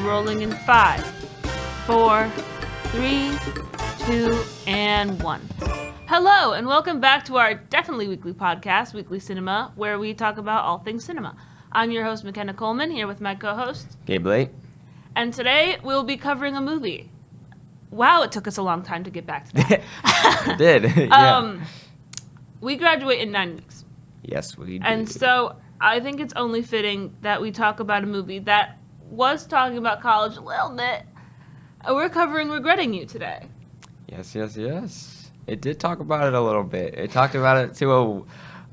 rolling in 5, 4, 3, 2, and 1. Hello, and welcome back to our definitely weekly podcast, Weekly Cinema, where we talk about all things cinema. I'm your host, McKenna Coleman, here with my co-host, Gabe Late. And today we'll be covering a movie. Wow, it took us a long time to get back to that. It did, yeah. We graduate in 9 weeks. Yes, we do. And so I think it's only fitting that we talk about a movie that was talking about college a little bit. We're covering Regretting You today. Yes. It did talk about it a little bit. It talked about it to a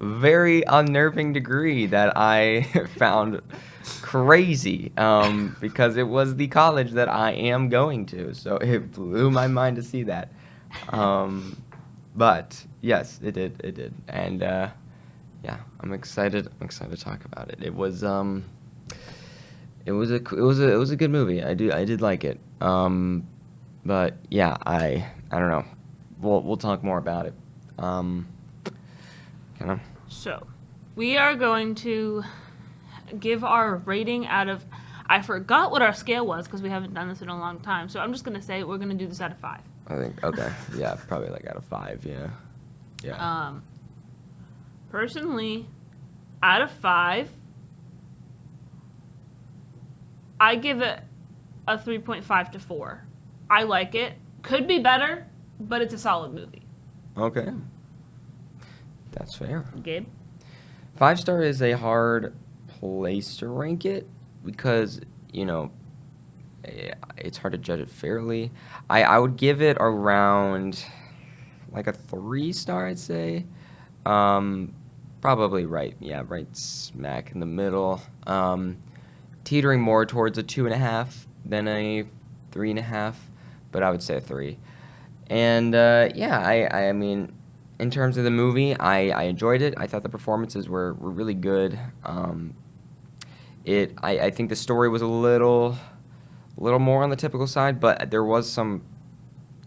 very unnerving degree that I found crazy because it was the college that I am going to. So it blew my mind to see that. But yes, it did. And yeah, I'm excited to talk about it. It was a good movie. I did like it. But yeah, I don't know. We'll talk more about it. So, we are going to give our rating out of. I forgot what our scale was because we haven't done this in a long time. So I'm just gonna say we're gonna do this out of 5. I think okay. Yeah, probably like out of 5. Yeah. Personally, out of 5, I give it a 3.5 to 4. I like it. Could be better, but it's a solid movie. Okay. That's fair. Gabe? 5-star is a hard place to rank it because, it's hard to judge it fairly. I would give it around like a 3-star, I'd say. Probably right smack in the middle. Teetering more towards a 2.5 than a 3.5, but I would say a 3. And I mean, in terms of the movie, I enjoyed it. I thought the performances were really good. I think the story was a little more on the typical side, but there was some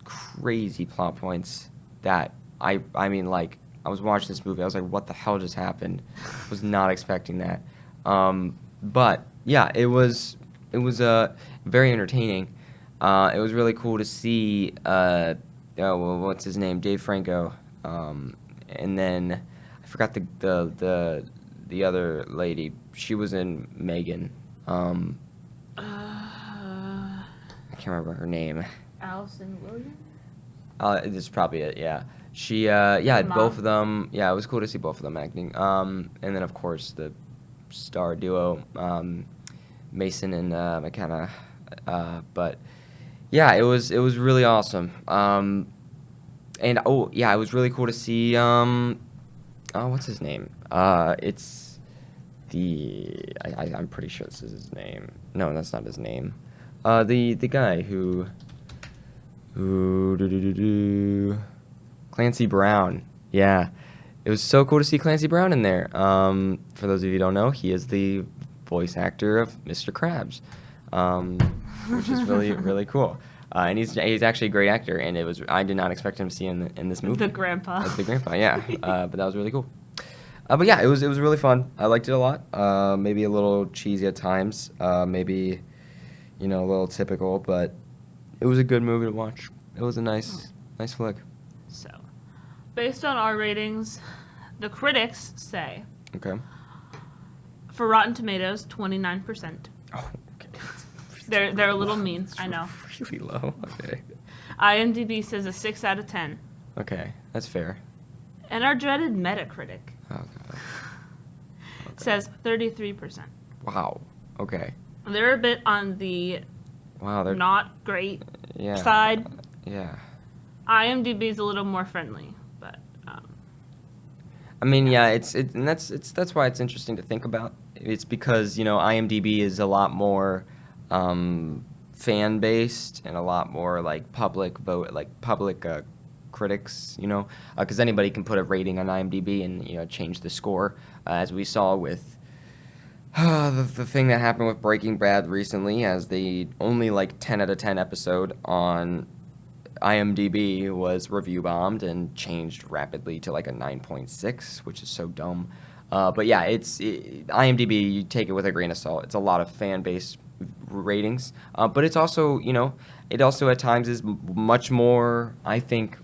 crazy plot points that I mean, like, I was watching this movie, I was like, what the hell just happened? Was not expecting that. But yeah, it was very entertaining. It was really cool to see what's his name, Dave Franco, and then I forgot the other lady. She was in Megan. I can't remember her name. Allison Williams? This is probably it. Yeah. She both of them. Yeah, it was cool to see both of them acting. And then of course the star duo, Mason and McKenna. But yeah, it was really awesome. And it was really cool to see. What's his name? It's I'm pretty sure this is his name. No, that's not his name. The guy who Clancy Brown. Yeah, it was so cool to see Clancy Brown in there. For those of you who don't know, he is the voice actor of Mr. Krabs, which is really cool. And he's actually a great actor, and I did not expect him to see him in this movie. The grandpa. That's the grandpa, yeah. But that was really cool. But yeah, it was really fun. I liked it a lot. Maybe a little cheesy at times. Maybe, a little typical, but it was a good movie to watch. It was a nice flick. So, based on our ratings, the critics say, Okay. for Rotten Tomatoes, 29%. Oh, okay. They're a little mean, I know. Really low. Okay. IMDb says a 6 out of 10. Okay, that's fair. And our dreaded Metacritic Oh god. says 33%. Wow. Okay. They're a bit on the Wow. They're not great yeah. side. Yeah. IMDb is a little more friendly, but I mean, yeah, and that's why it's interesting to think about. It's because IMDb is a lot more fan based and a lot more like public vote, like public critics. Because anybody can put a rating on IMDb and change the score, as we saw with the thing that happened with Breaking Bad recently, as the only like 10 out of 10 episode on IMDb was review bombed and changed rapidly to like a 9.6, which is so dumb. But yeah, IMDb, you take it with a grain of salt. It's a lot of fan-based ratings. But it's also, it also at times is much more, I think,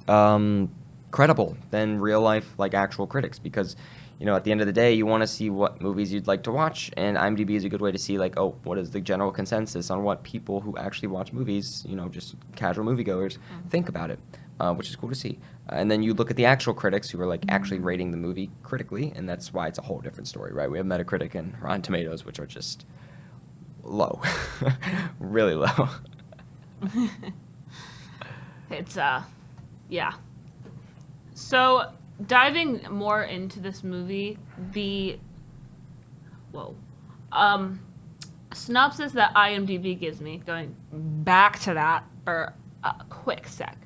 credible than real life, like actual critics, because at the end of the day, you want to see what movies you'd like to watch, and IMDb is a good way to see, like, oh, what is the general consensus on what people who actually watch movies, just casual moviegoers, think about it, which is cool to see. And then you look at the actual critics who are, like, actually rating the movie critically, and that's why it's a whole different story, right? We have Metacritic and Rotten Tomatoes, which are just low, really low. It's, yeah. So, diving more into this movie, the synopsis that IMDb gives me, going back to that for a quick sec.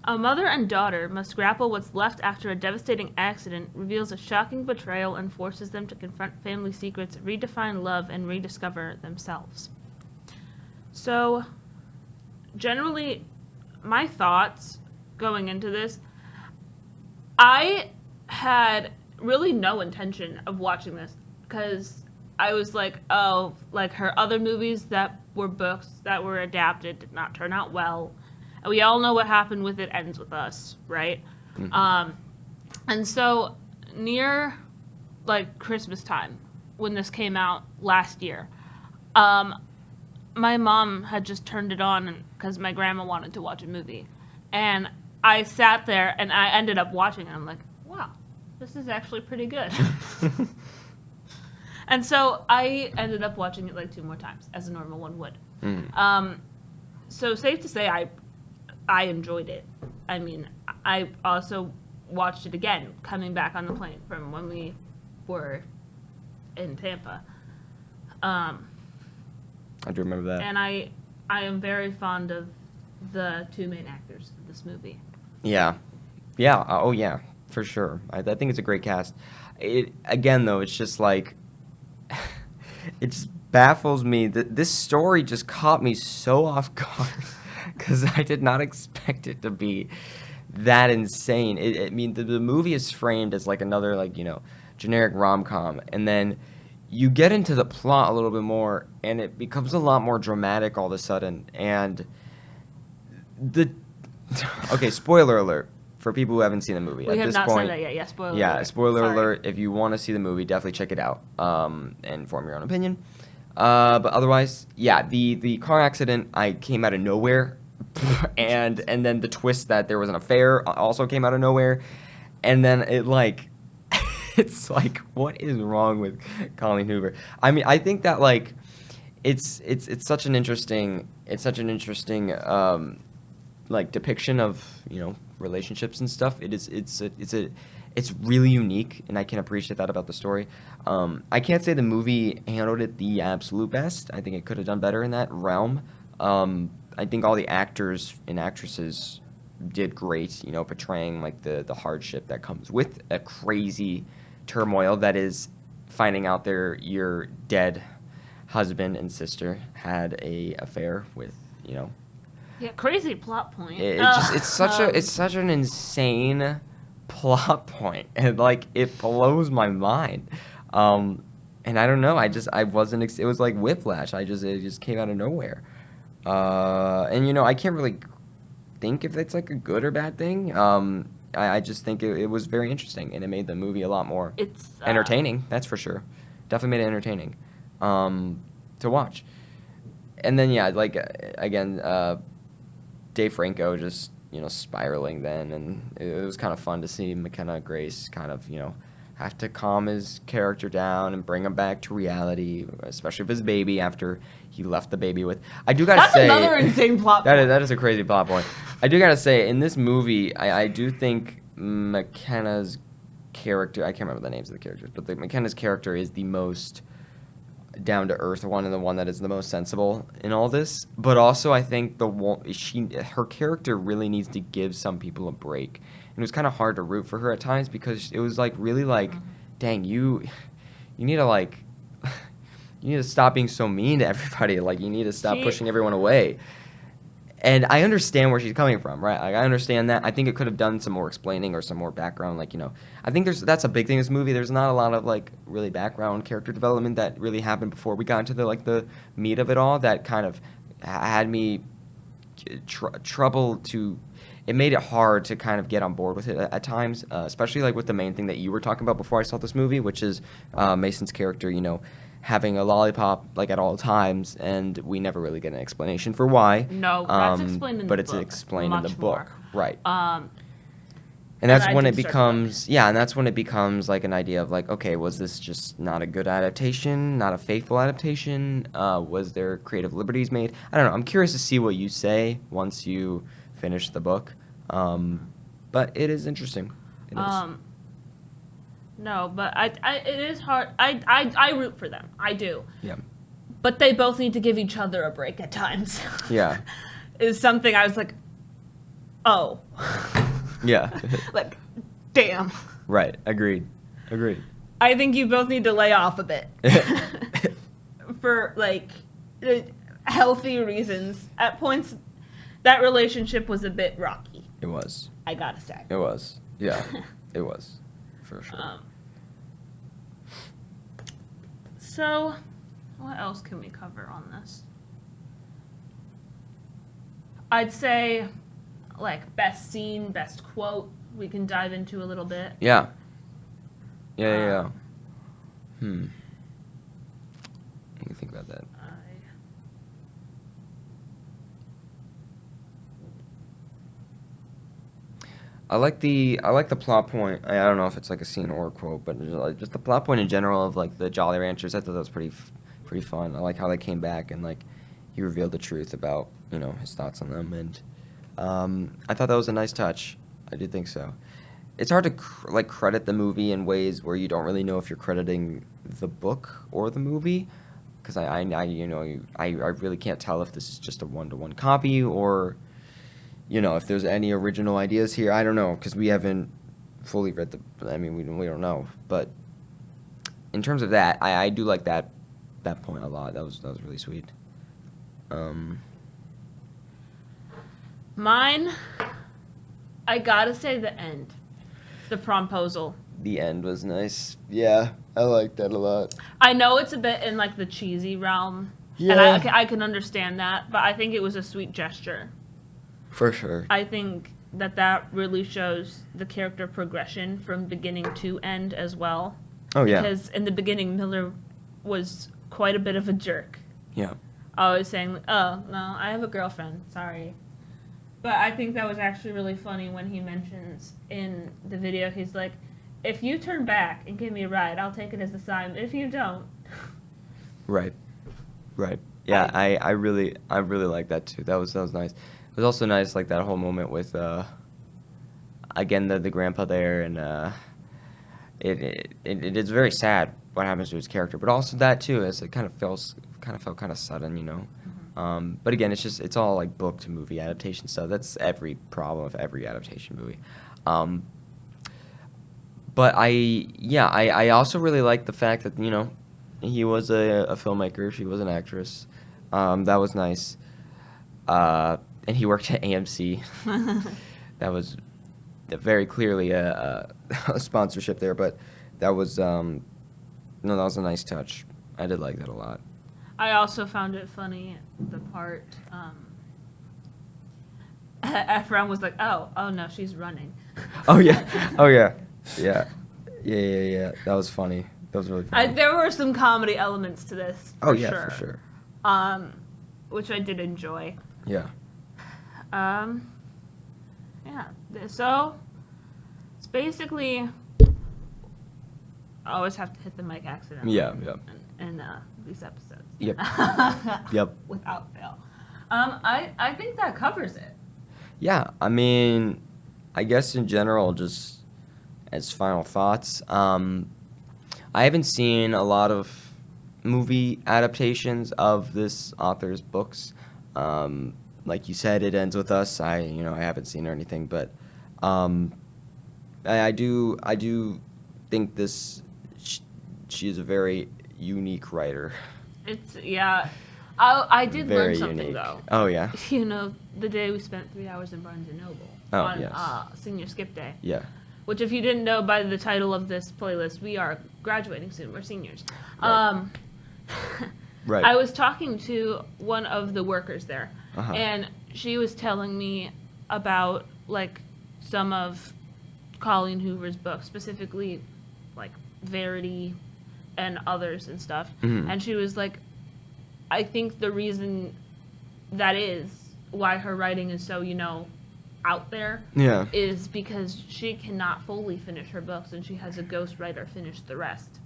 A mother and daughter must grapple what's left after a devastating accident reveals a shocking betrayal and forces them to confront family secrets, redefine love, and rediscover themselves. So, generally, my thoughts going into this, I had really no intention of watching this because I was like, oh, like her other movies that were books that were adapted did not turn out well. And we all know what happened with It Ends With Us, right? Mm-hmm. And so near like Christmas time, when this came out last year, my mom had just turned it on because my grandma wanted to watch a movie. And I sat there and I ended up watching it. I'm like, wow, this is actually pretty good. And so I ended up watching it like 2 more times, as a normal one would. Mm. So safe to say I enjoyed it. I mean, I also watched it again, coming back on the plane from when we were in Tampa. I do remember that. And I am very fond of the 2 main actors of this movie. Yeah. Yeah. Oh, yeah. For sure. I think it's a great cast. Again, though, it's just like... it just baffles me that this story just caught me so off guard because I did not expect it to be that insane. I mean, the movie is framed as like another, like, generic rom-com, and then you get into the plot a little bit more, and it becomes a lot more dramatic all of a sudden, and okay, spoiler alert for people who haven't seen the movie. We At have this not point, said that yet. Yeah, spoiler alert. Yeah, spoiler Sorry. alert. If you want to see the movie, definitely check it out and form your own opinion. But otherwise, yeah, the car accident, I came out of nowhere, and then the twist that there was an affair also came out of nowhere, and then it like, it's like, what is wrong with Colleen Hoover? I mean, I think that like, it's such an interesting like depiction of relationships and stuff. It's really unique, and I can appreciate that about the story. I can't say the movie handled it the absolute best. I think it could have done better in that realm. I think all the actors and actresses did great, portraying like the hardship that comes with a crazy turmoil that is finding out your dead husband and sister had a affair with, Yeah, crazy plot point. It's such an insane plot point, and like it blows my mind. And I don't know, I wasn't it was like whiplash. It just came out of nowhere. And I can't really think if it's like a good or bad thing. I just think it was very interesting, and it made the movie a lot more entertaining. That's for sure. Definitely made it entertaining to watch. And then yeah, like again, Dave Franco just spiraling then, and it was kind of fun to see McKenna Grace kind of have to calm his character down and bring him back to reality, especially with his baby after he left the baby with. I do gotta say that's another insane plot point. That is a crazy plot point. I do gotta say, in this movie, I do think McKenna's character, I can't remember the names of the characters, but McKenna's character is the most down to earth one, and the one that is the most sensible in all this. But also, I think her character really needs to give some people a break. And it was kind of hard to root for her at times because it was like really like, dang, you need to like, you need to stop being so mean to everybody. Like you need to stop pushing everyone away. And I understand where she's coming from, right? Like, I understand that. I think it could have done some more explaining or some more background. Like, I think that's a big thing in this movie. There's not a lot of like really background character development that really happened before we got into the meat of it all. That kind of had me trouble to. It made it hard to kind of get on board with it at times, especially like with the main thing that you were talking about before I saw this movie, which is Mason's character, having a lollipop like at all times, and we never really get an explanation for why. No, that's explained in but the it's book. explained in the Much book, more. right? And And that's I when did it start the book. becomes, and that's when it becomes like an idea of like, okay, was this just not a good adaptation, not a faithful adaptation? Was there creative liberties made? I don't know. I'm curious to see what you say once you finish the book. But it is interesting. It is. No, but it is hard. I root for them. I do. Yeah. But they both need to give each other a break at times. Yeah. Is something I was like, oh. Yeah. Like, damn. Right. Agreed. I think you both need to lay off a bit. For, like, healthy reasons. At points, that relationship was a bit rocky. It was. I gotta say. It was. Yeah. It was. For sure. So, what else can we cover on this? I'd say, like, best scene, best quote, we can dive into a little bit. Yeah. Yeah. Let me think about that. I like the plot point. I don't know if it's like a scene or a quote, but just the plot point in general of like the Jolly Ranchers. I thought that was pretty fun. I like how they came back and like he revealed the truth about his thoughts on them, and I thought that was a nice touch. I did think so. It's hard to credit the movie in ways where you don't really know if you're crediting the book or the movie, because I really can't tell if this is just a one-to-one copy or if there's any original ideas here. I don't know, because we haven't fully read we don't know. But in terms of that, I do like that point a lot. That was really sweet. Mine, I gotta say the end. The promposal. The end was nice. Yeah, I like that a lot. I know it's a bit in like the cheesy realm. Yeah. And I can understand that, but I think it was a sweet gesture. For sure. I think that really shows the character progression from beginning to end as well. Oh, yeah. Because in the beginning, Miller was quite a bit of a jerk. Yeah. Always saying, oh, no, I have a girlfriend. Sorry. But I think that was actually really funny when he mentions in the video, he's like, if you turn back and give me a ride, I'll take it as a sign. If you don't. Right. Yeah, I really like that too. That was nice. It was also nice, like that whole moment with again the grandpa there, and it is very sad what happens to his character, but also that too, as it kind of felt kind of sudden, Mm-hmm. But again, it's all like book to movie adaptation stuff. That's every problem of every adaptation movie. But I also really like the fact that he was a filmmaker, she was an actress. That was nice. And he worked at AMC. That was very clearly a sponsorship there, but that was that was a nice touch. I did like that a lot. I also found it funny, the part Ephraim was like, oh no, she's running. Oh yeah. Yeah. That was funny. That was really funny. There were some comedy elements to this. For sure. Which I did enjoy. Yeah. Yeah. So it's basically. I always have to hit the mic accidentally. Yeah. In these episodes. Yep. Yep. Without fail. I think that covers it. Yeah, I mean, I guess in general, just as final thoughts, I haven't seen a lot of movie adaptations of this author's books. Like you said, It Ends With Us. I haven't seen or anything, but I do think she is a very unique writer. It's I did learn Very something unique. though. Oh yeah. You know, the day we spent 3 hours in Barnes and Noble Oh, on yes. senior skip day. Yeah. Which, if you didn't know by the title of this playlist, we are graduating soon. We're seniors. Right. Right. I was talking to one of the workers there, Uh-huh. and she was telling me about like some of Colleen Hoover's books, specifically like Verity and others and stuff. Mhm. And she was like, I think the reason that is why her writing is so, out there Yeah. is because she cannot fully finish her books and she has a ghostwriter finish the rest.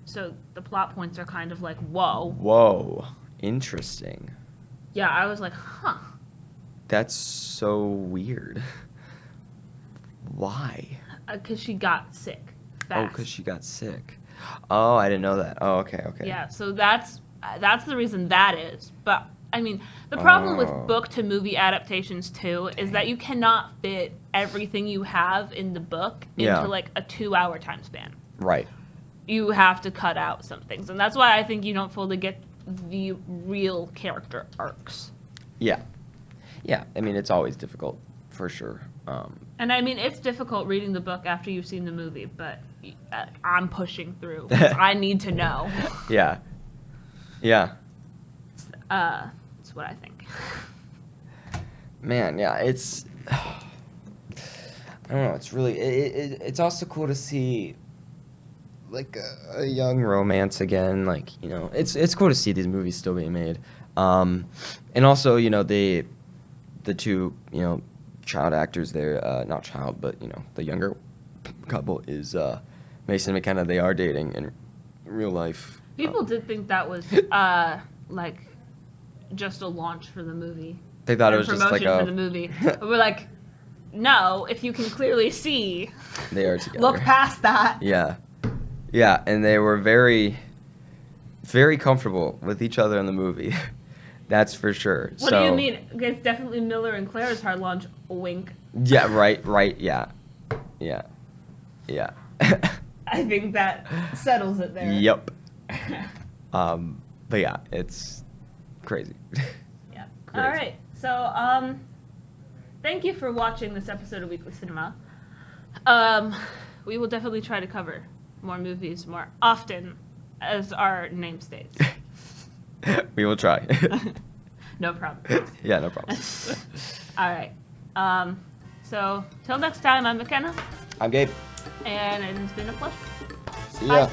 So the plot points are kind of like, whoa. Whoa. Interesting. Yeah, I was like, huh. That's so weird. Why? Because she got sick Oh, fast. because she got sick. Oh, I didn't know that. Oh, okay, okay. Yeah, so that's the reason that is. But I mean, the problem with Oh. book to movie adaptations too is that you cannot fit everything you have in the book into Yeah. like a 2-hour time span. Right. You have to cut out some things, and that's why I think you don't fully get the real character arcs. Yeah. Yeah. I mean, it's always difficult, for sure. And I mean, it's difficult reading the book after you've seen the movie, but I'm pushing through. I need to know. Yeah. Yeah. That's what I think. Man, yeah, it's. I don't know. It's really. It's also cool to see, like a young romance again. Like it's cool to see these movies still being made, and also the two child actors there, not child, but the younger couple is Mason and McKenna. They are dating in real life. People did think that was like just a launch for the movie. They thought it Or was just like promotion for the movie. But we're like, no, if you can clearly see, They are together. look past that. Yeah. Yeah, and they were very, very comfortable with each other in the movie. That's for sure. What do you mean? It's definitely Miller and Claire's hard launch. Wink. Yeah, right, yeah. Yeah. Yeah. I think that settles it there. Yep. But yeah, it's crazy. Yeah. Crazy. All right. So, thank you for watching this episode of Weekly Cinema. We will definitely try to cover more movies more often, as our name states. We will try. No problem. Yeah, no problem. All right. So, till next time, I'm McKenna, I'm Gabe. and it's been a pleasure. See Bye. ya.